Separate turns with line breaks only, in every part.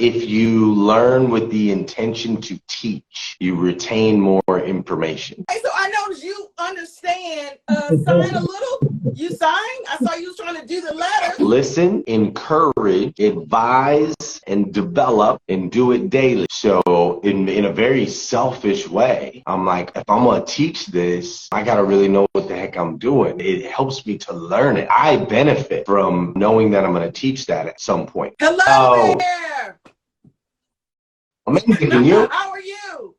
if you learn with the intention to teach, you retain more information.
Hey, so I noticed you understand sign a little. You sign? I saw you was trying to do the letters.
Listen, encourage, advise, and develop, and do it daily. So in a very selfish way, I'm like, if I'm going to teach this, I got to really know what the heck I'm doing. It helps me to learn it. I benefit from knowing that I'm going to teach that at some point.
Hello there.
Amazing. And you?
How are you?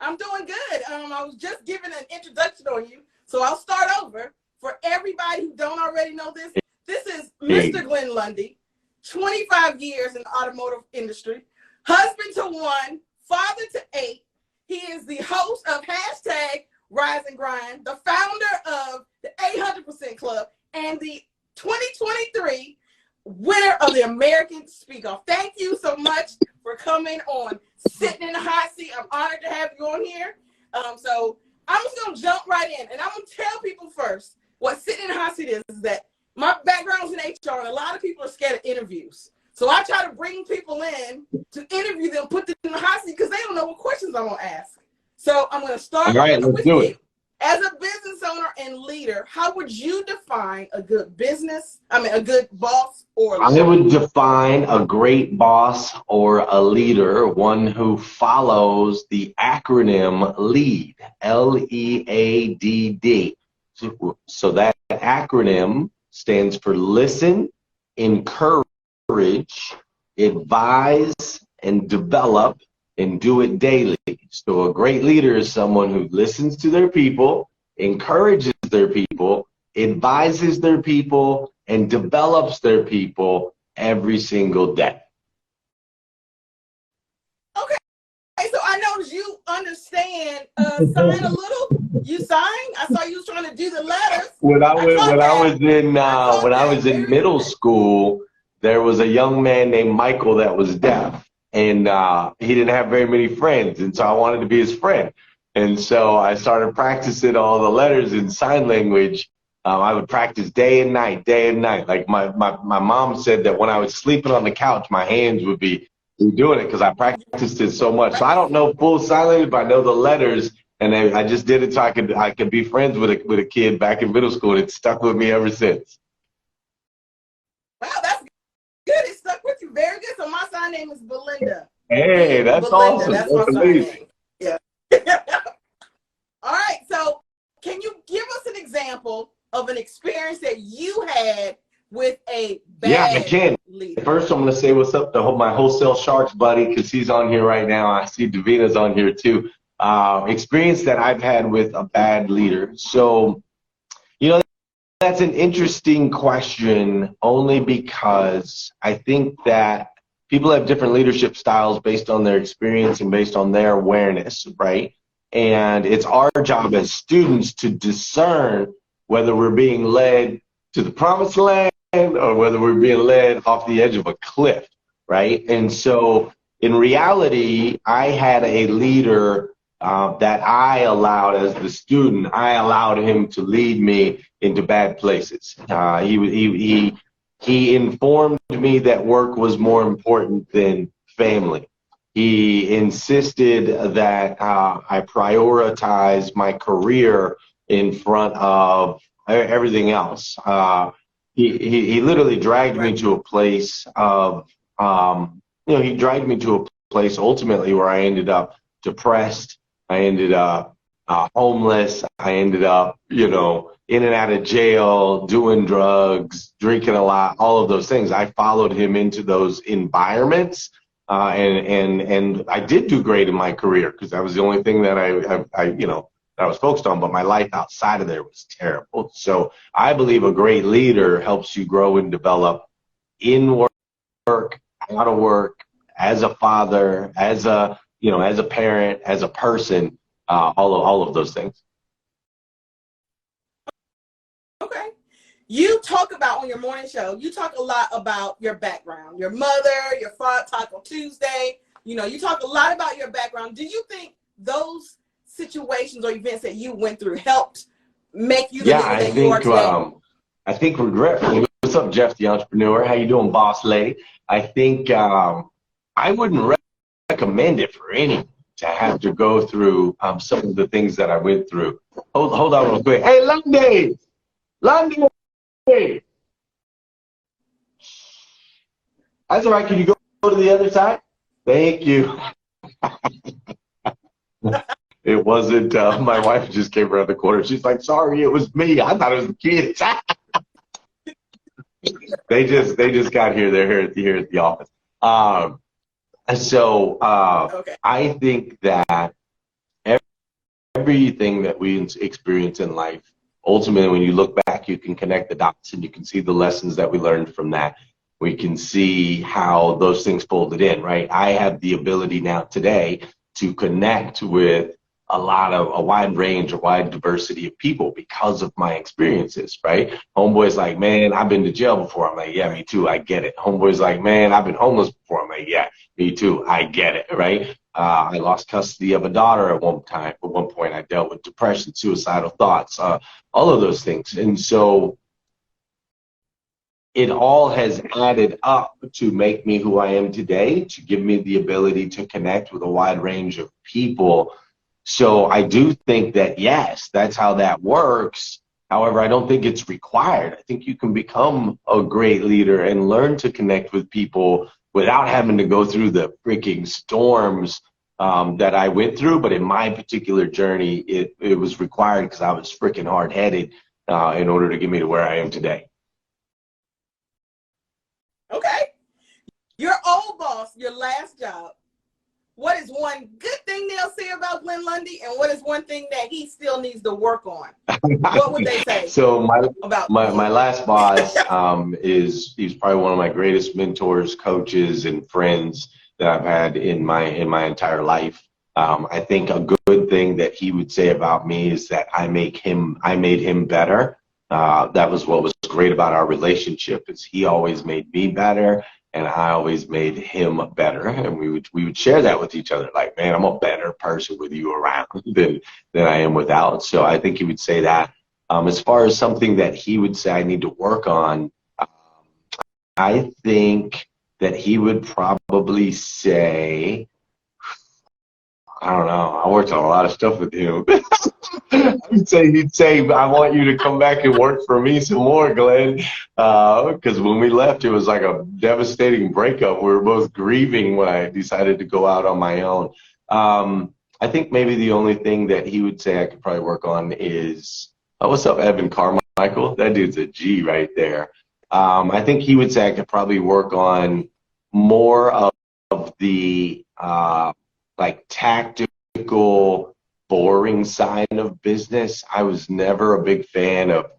I'm doing good. I was just giving an introduction on you, so I'll start over. For everybody who don't already know this, this is Mr. Glenn Lundy, 25 years in the automotive industry, husband to 1, father to 8. He is the host of #Rise and Grind, the founder of the 800% Club, and the 2023 winner of the American Speak Off. Thank you so much for coming on, sitting in the hot seat. I'm honored to have you on here. So I'm just going to jump right in, and I'm going to tell people first what sitting in the hot seat is that my background's in HR, and a lot of people are scared of interviews. So I try to bring people in to interview them, put them in the hot seat, because they don't know what questions I'm going to ask. So I'm going to start with you. As a business owner and leader, how would you define a good a good boss or leader?
I would define a great boss or a leader, one who follows the acronym LEAD, LEADD. So that acronym stands for listen, encourage, advise, and develop, and do it daily. So a great leader is someone who listens to their people, encourages their people, advises their people, and develops their people every single day.
Okay, so I noticed you understand sign a little. You sign? I saw you was trying to do the letters.
When I was in middle school, there was a young man named Michael that was deaf. And he didn't have very many friends, and so I wanted to be his friend. And so I started practicing all the letters in sign language. I would practice day and night. Like my mom said that when I was sleeping on the couch, my hands would be doing it because I practiced it so much. So I don't know full sign language, but I know the letters, and I just did it so I could be friends with a kid back in middle school, and it stuck with me ever since.
Wow, that's good. It stuck with you. Very good. So my sign name is Belinda.
Hey, that's
Belinda,
awesome.
That's my sign name. Yeah. All right. So can you give us an example of an experience that you had with a bad leader?
First, I'm going to say what's up to my Wholesale Sharks buddy, because he's on here right now. I see Davina's on here too. Experience that I've had with a bad leader. So, that's an interesting question, only because I think that people have different leadership styles based on their experience and based on their awareness, right? And it's our job as students to discern whether we're being led to the promised land or whether we're being led off the edge of a cliff, right? And so in reality, I had a leader that I allowed as the student. I allowed him to lead me into bad places. He informed me that work was more important than family. He insisted that I prioritize my career in front of everything else. He literally dragged me to a place of, he dragged me to a place ultimately where I ended up depressed. I ended up homeless. I ended up, in and out of jail, doing drugs, drinking a lot, all of those things. I followed him into those environments, and I did do great in my career because that was the only thing that I was focused on. But my life outside of there was terrible. So I believe a great leader helps you grow and develop in work, out of work, as a father, as a parent, as a person, all of those things.
Okay. You talk about on your morning show, you talk a lot about your background, your mother, your father, Taco Tuesday. You talk a lot about your background. Do you think those situations or events that you went through helped make you the leader that you are today?
I think regretfully, it was what's up, Jeff, the entrepreneur? How you doing, boss lady? I think I wouldn't recommend it for anyone to have to go through some of the things that I went through. Hold on real quick. Hey, Lundy! Lundy! That's all right. Can you go to the other side? Thank you. It wasn't, my wife just came around the corner. She's like, sorry, it was me. I thought it was the kids. They just got here. They're here at the office. Okay. I think that everything that we experience in life, ultimately, when you look back, you can connect the dots and you can see the lessons that we learned from that. We can see how those things folded in, right? I have the ability now today to connect with a wide range, a wide diversity of people because of my experiences, right? Homeboy's like, man, I've been to jail before. I'm like, yeah, me too. I get it. Homeboy's like, man, I've been homeless before. I'm like, yeah, me too. I get it, right? I lost custody of a daughter at one point. I dealt with depression, suicidal thoughts, all of those things. And so it all has added up to make me who I am today, to give me the ability to connect with a wide range of people. So I do think that, yes, that's how that works. However, I don't think it's required. I think you can become a great leader and learn to connect with people without having to go through the freaking storms that I went through. But in my particular journey, it was required because I was freaking hard-headed in order to get me to where I am today.
Okay. Your old boss, your last job, what is one good thing they'll say about Glenn Lundy, and what is one thing that he still needs to work on? What would they say?
So my last boss he's probably one of my greatest mentors, coaches, and friends that I've had in my entire life. I think a good thing that he would say about me is that I made him better. That was what was great about our relationship, is he always made me better and I always made him better. And we would share that with each other. Like, man, I'm a better person with you around than I am without. So I think he would say that. As far as something that he would say I need to work on, I think that he would probably say, I don't know. I worked on a lot of stuff with him. He'd say, I want you to come back and work for me some more, Glenn. Because when we left, it was like a devastating breakup. We were both grieving when I decided to go out on my own. I think maybe the only thing that he would say I could probably work on is, what's up, Evan Carmichael? That dude's a G right there. I think he would say I could probably work on more of the like tactical, boring side of business. I was never a big fan of,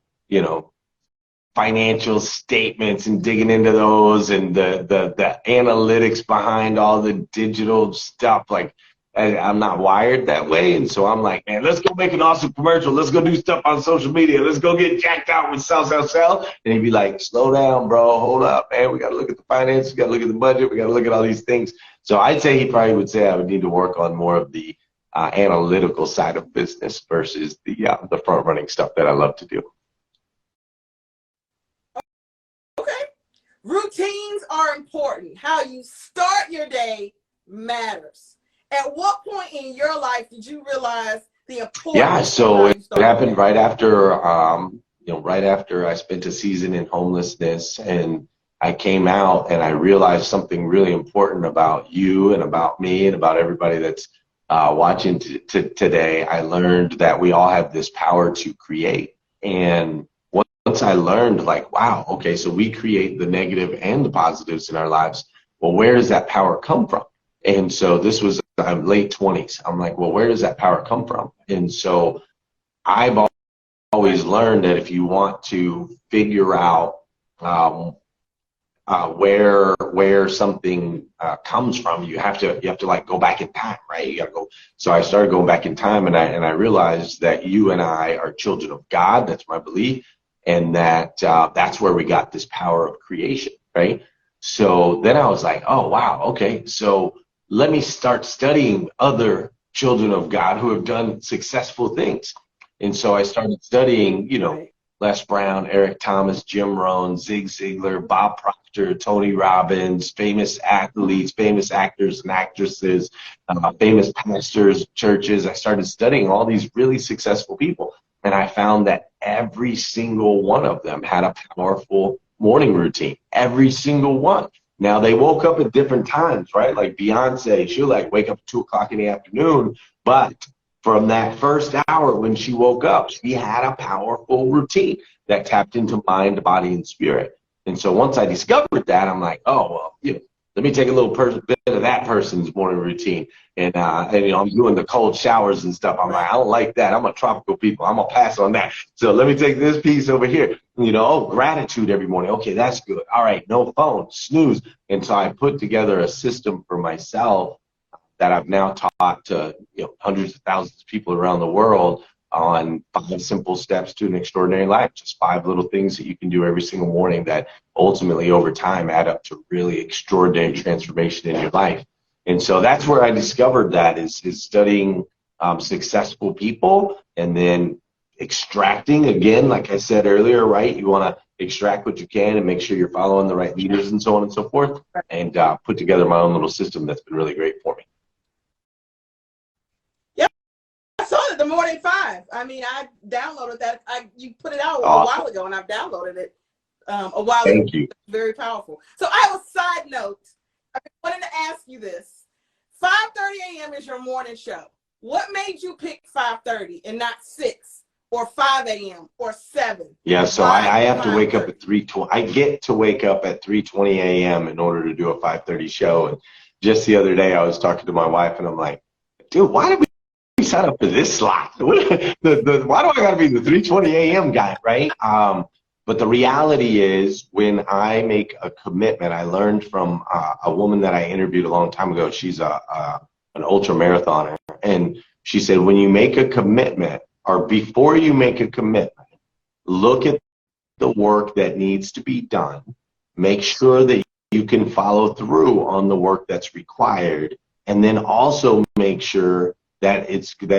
financial statements and digging into those and the analytics behind all the digital stuff. Like, I'm not wired that way. And so I'm like, man, let's go make an awesome commercial. Let's go do stuff on social media. Let's go get jacked out with sell. And he'd be like, slow down, bro. Hold up, man. We got to look at the finances. We got to look at the budget. We got to look at all these things. So I'd say he probably would say I would need to work on more of the analytical side of business versus the front running stuff that I love to do.
Okay. Routines are important. How you start your day matters. At what point in your life did you realize the importance?
Yeah, so it happened right after, right after I spent a season in homelessness, and I came out and I realized something really important about you and about me and about everybody that's watching today. I learned that we all have this power to create. And once I learned, like, wow, okay, so we create the negative and the positives in our lives. Well, where does that power come from? And so this was, I'm late 20s. I'm like, well, where does that power come from? And so I've always learned that if you want to figure out where something comes from, you have to like go back in time, right? You gotta go. So I started going back in time, and I realized that you and I are children of God. That's my belief, and that that's where we got this power of creation, right? So then I was like, oh wow, okay. So let me start studying other children of God who have done successful things. And so I started studying, Les Brown, Eric Thomas, Jim Rohn, Zig Ziglar, Bob Proctor, Tony Robbins, famous athletes, famous actors and actresses, famous pastors, churches. I started studying all these really successful people, and I found that every single one of them had a powerful morning routine. Every single one. Now, they woke up at different times, right? Like Beyonce, she'll like wake up at 2 o'clock in the afternoon, but from that first hour when she woke up, she had a powerful routine that tapped into mind, body, and spirit. And so once I discovered that, I'm like, oh, well, let me take a little bit of that person's morning routine. And I'm doing the cold showers and stuff. I'm like, I don't like that. I'm a tropical people. I'm going to pass on that. So let me take this piece over here. Gratitude every morning. Okay, that's good. All right, no phone, snooze. And so I put together a system for myself that I've now taught to hundreds of thousands of people around the world on 5 simple steps to an extraordinary life. Just 5 little things that you can do every single morning that ultimately over time add up to really extraordinary transformation in your life. And so that's where I discovered that is studying successful people and then extracting, again, like I said earlier, right? You want to extract what you can and make sure you're following the right leaders and so on and so forth, and put together my own little system that's been really great for me.
I saw it, the Morning 5. I mean, I downloaded that. You put it out a while ago, and I've downloaded it a while ago.
Thank you.
Very powerful. So I have a side note. I wanted to ask you this. 5:30 a.m. is your morning show. What made you pick 5:30 and not 6 or 5 a.m. or 7?
Yeah, so I have to wake up at 3:20. I get to wake up at 3:20 a.m. in order to do a 5:30 show. And just the other day, I was talking to my wife, and I'm like, dude, why did we sign up for this slot? Why do I got to be the 3:20 a.m. guy, right? But the reality is, when I make a commitment, I learned from a woman that I interviewed a long time ago. She's an ultra marathoner, and she said, when you make a commitment, or before you make a commitment, look at the work that needs to be done. Make sure that you can follow through on the work that's required, and then also make sure that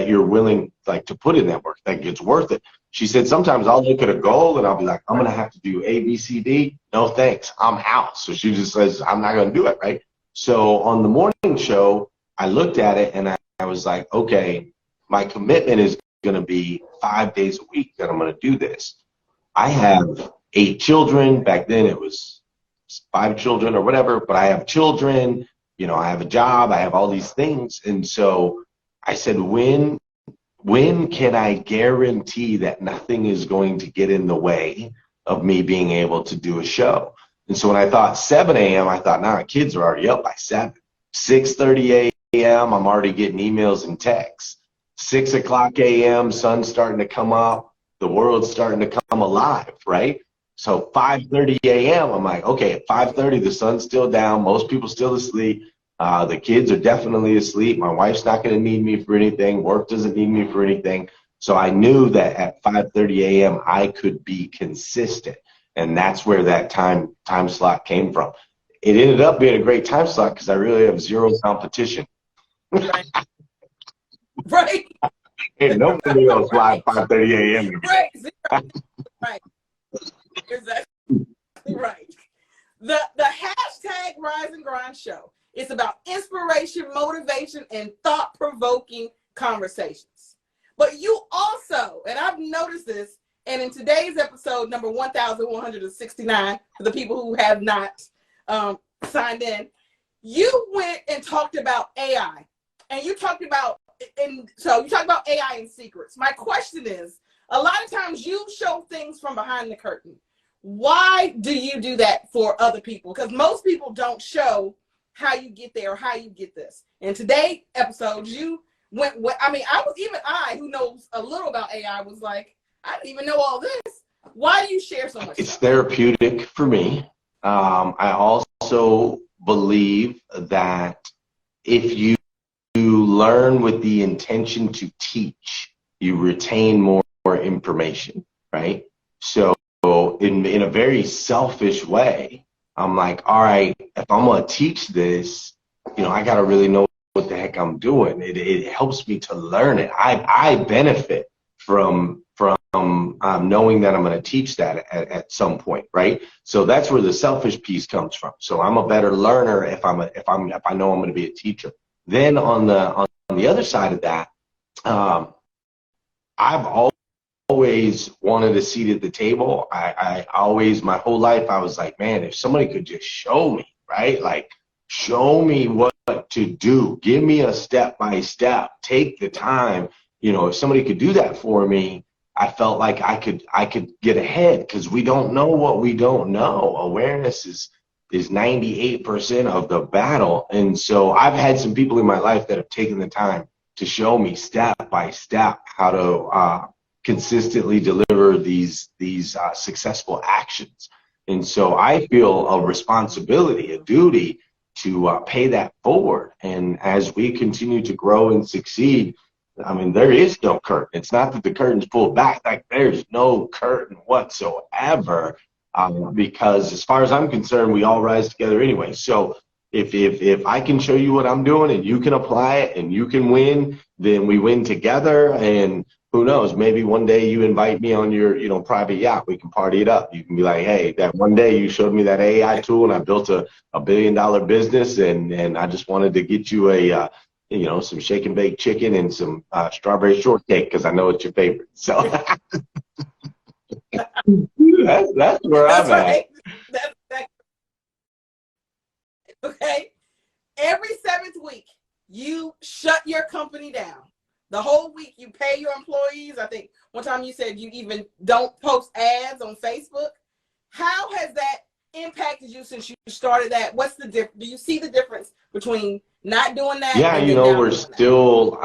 you're willing, like, to put in that work, like it's worth it. She said, sometimes I'll look at a goal and I'll be like, I'm going to have to do A, B, C, D. No, thanks. I'm out. So she just says, I'm not going to do it, right? So on the morning show, I looked at it and I was like, okay, my commitment is going to be 5 days a week that I'm going to do this. I have 8 children. Back then it was 5 children or whatever, but I have children, I have a job, I have all these things. And so I said, when can I guarantee that nothing is going to get in the way of me being able to do a show? And so when I thought 7 a.m., I thought, nah, kids are already up by 7. 6:30 a.m., I'm already getting emails and texts. 6 o'clock a.m., sun's starting to come up. The world's starting to come alive, right? So 5:30 a.m., I'm like, okay, at 5:30, the sun's still down. Most people still asleep. The kids are definitely asleep. My wife's not going to need me for anything. Work doesn't need me for anything. So I knew that at 5:30 a.m. I could be consistent. And that's where that time slot came from. It ended up being a great time slot because I really have zero competition.
Right. Right.
Ain't nobody else live 5:30 a.m.
Right. Right. Exactly right. The hashtag Rise and Grind show. It's about inspiration, motivation, and thought-provoking conversations. But you also, and I've noticed this, and in today's episode, number 1169, for the people who have not signed in, you went and talked about AI. And you talked about, AI and secrets. My question is, a lot of times you show things from behind the curtain. Why do you do that for other people? Because most people don't show how you get there or how you get this. In today's episode, you went, I, who knows a little about AI, was like, I didn't even know all this. Why do you share so much?
It's therapeutic for me. I also believe that if you learn with the intention to teach, you retain more information, right? So in a very selfish way, I'm like, all right, if I'm going to teach this, I got to really know what the heck I'm doing. It helps me to learn it. I benefit from knowing that I'm going to teach that at some point, right? So that's where the selfish piece comes from. So I'm a better learner if I know I'm going to be a teacher. Then on the other side of that, I've always wanted a seat at the table. I always, my whole life, I was like, man, if somebody could just show me, right? Like, show me what to do. Give me a step by step. Take the time. You know, if somebody could do that for me, I felt like I could get ahead, because we don't know what we don't know. Awareness is 98% of the battle. And so I've had some people in my life that have taken the time to show me step by step how to consistently deliver these successful actions. And so I feel a responsibility, a duty to pay that forward. And as we continue to grow and succeed, I mean, there is no curtain. It's not that the curtain's pulled back. Like, there's no curtain whatsoever, because as far as I'm concerned, we all rise together anyway. So if I can show you what I'm doing and you can apply it and you can win, then we win together. And who knows, maybe one day you invite me on your, private yacht. We can party it up. You can be like, hey, that one day you showed me that AI tool and I built a $1 billion business, and I just wanted to get you some shake and bake chicken and some strawberry shortcake, because I know it's your favorite. So that's where I'm
right.
at.
Okay. Every 7th week, you shut your company down. The whole week, you pay your employees. I think one time you said you even don't post ads on Facebook. How has that impacted you since you started that? What's the difference? Do you see the difference between not doing that?
Yeah, we're still,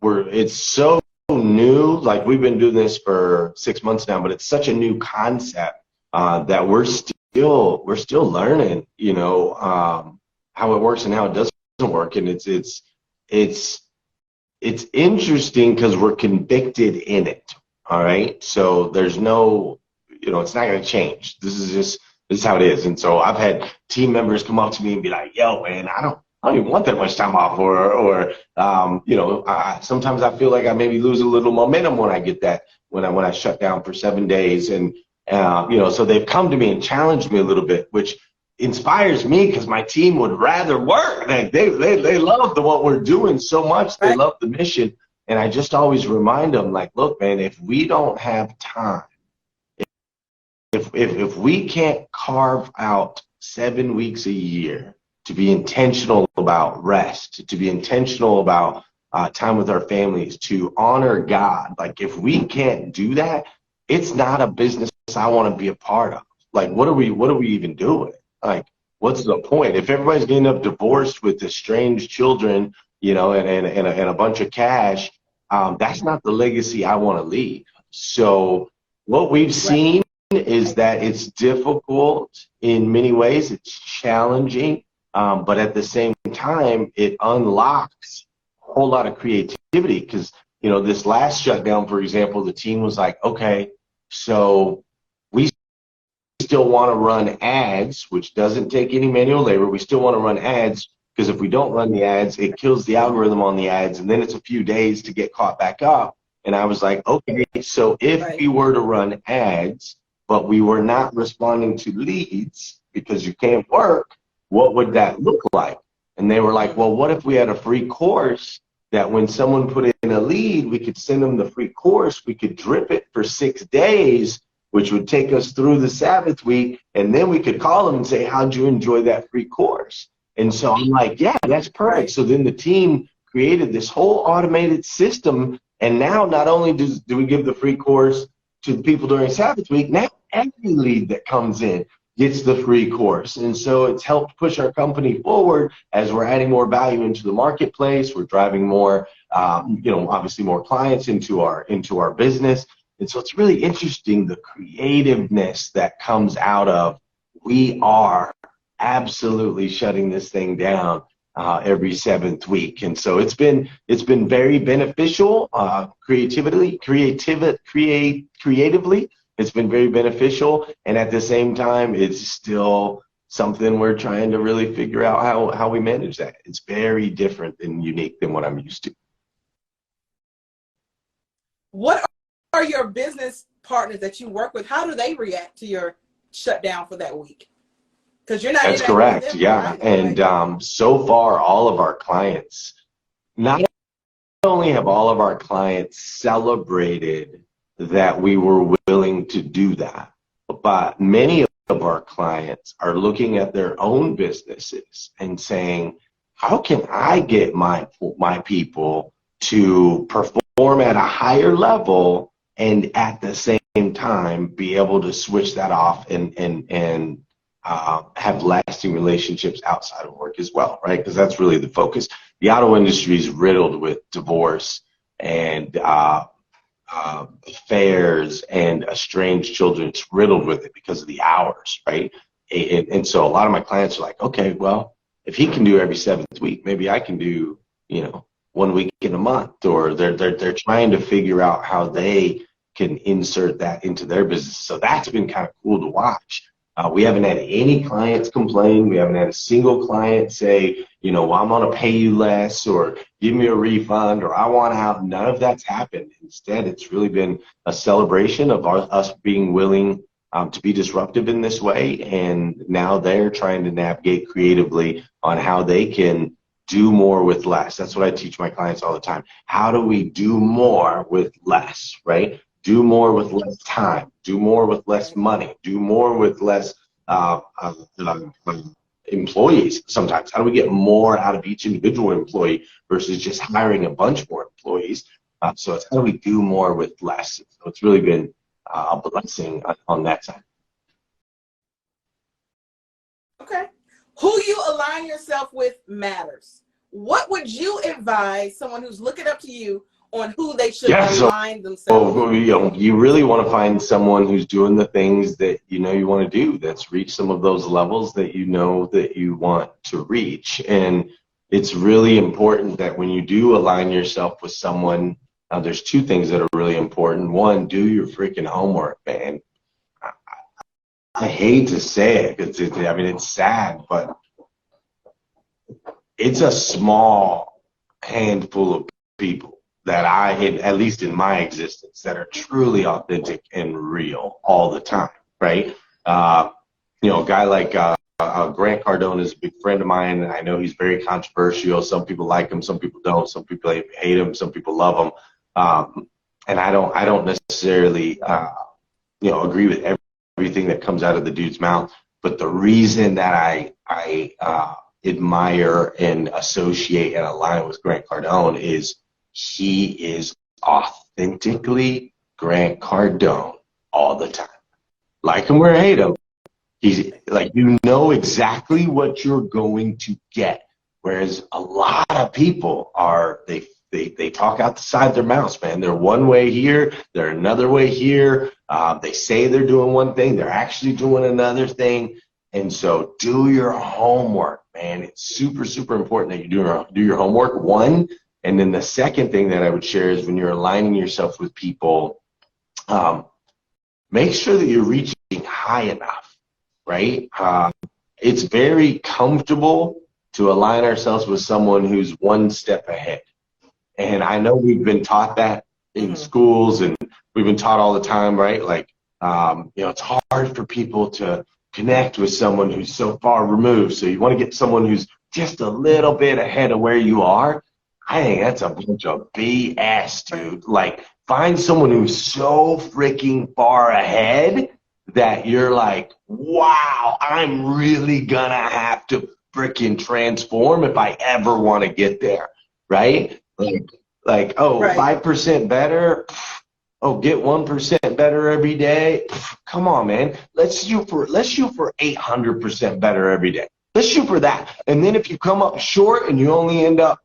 it's so new. Like, we've been doing this for 6 months now, but it's such a new concept that we're still learning, how it works and how it doesn't work. And it's interesting because we're convicted in it. All right. So there's no, it's not going to change. This is how it is. And so I've had team members come up to me and be like, yo, man, I don't even want that much time off, or sometimes I feel like I maybe lose a little momentum when I get that, when I shut down for 7 days. And, so they've come to me and challenged me a little bit, which inspires me, because my team would rather work. Like, they love what we're doing so much. They love the mission. And I just always remind them, like, look, man, if we don't have time, if we can't carve out 7 weeks a year to be intentional about rest, to be intentional about time with our families, to honor God, like, if we can't do that, it's not a business I want to be a part of. Like, what are we even doing? Like, what's the point? If everybody's getting up divorced with estranged children, and a bunch of cash, that's not the legacy I want to leave. So what we've seen is that it's difficult in many ways. It's challenging, but at the same time, it unlocks a whole lot of creativity. Because, this last shutdown, for example, the team was like, okay, so we still want to run ads, which doesn't take any manual labor. We still want to run ads, because if we don't run the ads, it kills the algorithm on the ads, and then it's a few days to get caught back up. And I was like, okay, so if we were to run ads, but we were not responding to leads because you can't work, what would that look like? And they were like, well, what if we had a free course that when someone put in a lead, we could send them the free course, we could drip it for 6 days, which would take us through the Sabbath week, and then we could call them and say, how'd you enjoy that free course? And so I'm like, yeah, that's perfect. Right. So then the team created this whole automated system, and now not only do we give the free course to the people during Sabbath week, now every lead that comes in gets the free course. And so it's helped push our company forward as we're adding more value into the marketplace. We're driving more, obviously more clients into our business. And so it's really interesting, the creativeness that comes out of, we are absolutely shutting this thing down every 7th week. And so it's been very beneficial, creatively. It's been very beneficial, and at the same time, it's still something we're trying to really figure out how we manage that. It's very different and unique than what I'm used to.
What are your business partners that you work with, how do they react to your shutdown for that week? Because you're not
That's
interacting with
correct.
them
Yeah.
either,
And
right?
so far, all of our clients, not only have all of our clients celebrated that we were willing to do that, but many of our clients are looking at their own businesses and saying, how can I get my people to perform at a higher level and at the same time be able to switch that off and have lasting relationships outside of work as well, right? Because that's really the focus. The auto industry is riddled with divorce and affairs and estranged children. It's riddled with it because of the hours, right? And so a lot of my clients are like, okay, well, if he can do every seventh week, maybe I can do, 1 week in a month. Or they're trying to figure out how they can insert that into their business. So that's been kind of cool to watch. We haven't had any clients complain. We haven't had a single client say, well, I'm going to pay you less or give me a refund or I want out. None of that's happened. Instead, it's really been a celebration of us being willing to be disruptive in this way. And now they're trying to navigate creatively on how they can do more with less. That's what I teach my clients all the time. How do we do more with less, right? Do more with less time, do more with less money, do more with less employees sometimes. How do we get more out of each individual employee versus just hiring a bunch more employees? So it's how do we do more with less? So it's really been a blessing on that side.
Okay. Who you align yourself with matters. What would you advise someone who's looking up to you on who they should align themselves with?
You really want to find someone who's doing the things that you want to do, that's reached some of those levels that that you want to reach. And it's really important that when you do align yourself with someone, there's two things that are really important. One, do your freaking homework, man. I hate to say it, because it's sad, but it's a small handful of people that at least in my existence, that are truly authentic and real all the time, right? A guy like Grant Cardone is a big friend of mine. And I know he's very controversial. Some people like him, some people don't. Some people hate him, some people love him. And I don't necessarily, agree with everything that comes out of the dude's mouth. But the reason that I admire and associate and align with Grant Cardone is he is authentically Grant Cardone all the time. Like him or hate him, he's like, exactly what you're going to get. Whereas a lot of people they talk out the side of their mouths, man. They're one way here, they're another way here. They say they're doing one thing, they're actually doing another thing. And so do your homework, man. It's super, super important that you do your homework, one. And then the second thing that I would share is when you're aligning yourself with people, make sure that you're reaching high enough, right? It's very comfortable to align ourselves with someone who's one step ahead. And I know we've been taught that in schools, and we've been taught all the time, right? Like, it's hard for people to connect with someone who's so far removed. So you want to get someone who's just a little bit ahead of where you are. I think that's a bunch of BS, dude. Like, find someone who's so freaking far ahead that you're like, wow, I'm really gonna have to freaking transform if I ever want to get there, right? Like, 5% better. Oh, get 1% better every day. Come on, man. Let's shoot for 800% better every day. Let's shoot for that. And then if you come up short and you only end up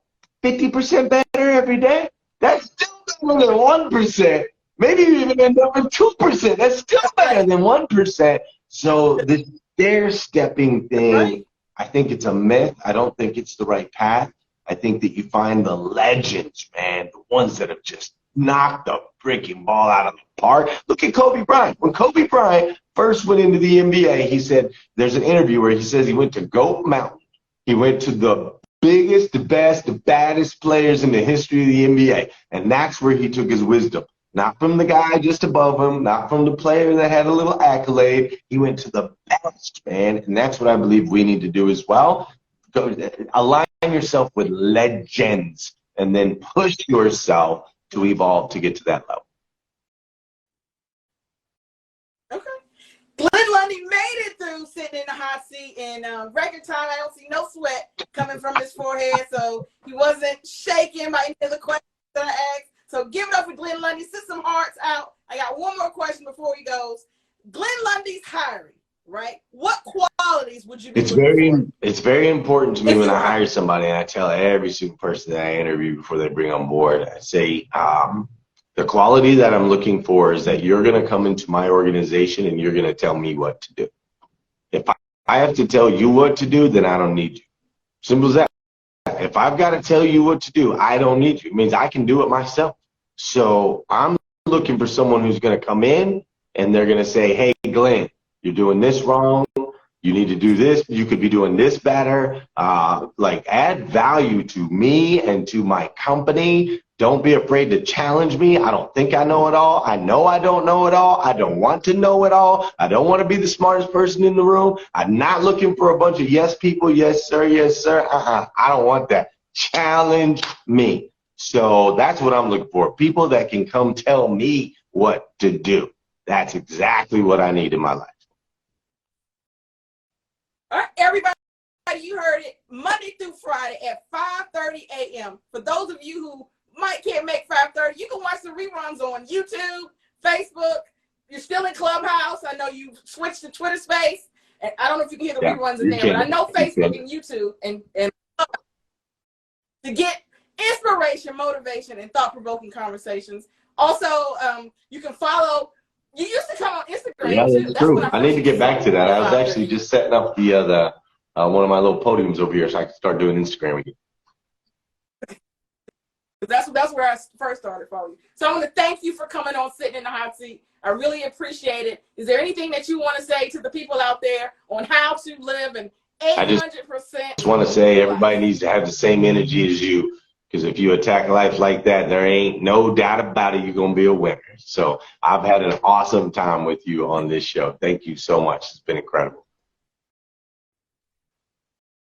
50% better every day, that's still better than 1%. Maybe you even end up with 2%. That's still better than 1%. So this stair-stepping thing, I think it's a myth. I don't think it's the right path. I think that you find the legends, man, the ones that have just knocked the freaking ball out of the park. Look at Kobe Bryant. When Kobe Bryant first went into the NBA, he said, there's an interview where he says he went to Goat Mountain. He went to the biggest, the best, the baddest players in the history of the NBA. And that's where he took his wisdom. Not from the guy just above him, not from the player that had a little accolade. He went to the best, man. And that's what I believe we need to do as well. Go, align yourself with legends and then push yourself to evolve to get to that level.
Okay. Glenn Lundy made it through sitting in the hot seat in record time. I don't see no sweat coming from his forehead, so he wasn't shaken by any of the questions that I asked. So give it up for Glenn Lundy. Send some hearts out. I got one more question before he goes. Glenn Lundy's hiring, right? What qualities would you be looking for?
It's very important to me when I hire somebody, and I tell every single person that I interview before they bring on board, I say, the quality that I'm looking for is that you're going to come into my organization and you're going to tell me what to do. If I have to tell you what to do, then I don't need you. Simple as that. If I've got to tell you what to do, I don't need you. It means I can do it myself. So I'm looking for someone who's going to come in and they're going to say, hey, Glenn, you're doing this wrong. You need to do this. You could be doing this better. Like add value to me and to my company. Don't be afraid to challenge me. I don't think I know it all. I know I don't know it all. I don't want to know it all. I don't want to be the smartest person in the room. I'm not looking for a bunch of yes people. Yes, sir. Yes, sir. I don't want that. Challenge me. So that's what I'm looking for. People that can come tell me what to do. That's exactly what I need in my life.
All right, everybody, you heard it. Monday through Friday at 5:30 a.m. For those of you who can't make 5:30, you can watch the reruns on YouTube, Facebook. You're still in Clubhouse. I know you switched to Twitter Space, and I don't know if you can hear the reruns in there, but I know Facebook and YouTube and to get inspiration, motivation, and thought-provoking conversations. Also, you can follow. You used to come on Instagram.
Yeah, that's true. I need to get back to that. I was actually just setting up the one of my little podiums over here so I can start doing Instagram again.
That's where I first started following you. So I want to thank you for coming on Sitting in the Hot Seat. I really appreciate it. Is there anything that you want to say to the people out there on how to live an 800%?
I just want to say everybody needs to have the same energy as you. Because if you attack life like that, there ain't no doubt about it, you're going to be a winner. So I've had an awesome time with you on this show. Thank you so much. It's been incredible.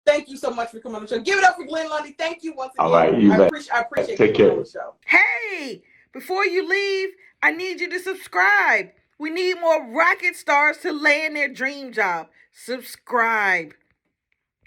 Thank you so much for coming on the show. Give it up for Glenn Lundy. Thank you once again.
All right, you
I appreciate you coming on the show.
Hey, before you leave, I need you to subscribe. We need more rocket stars to land their dream job. Subscribe.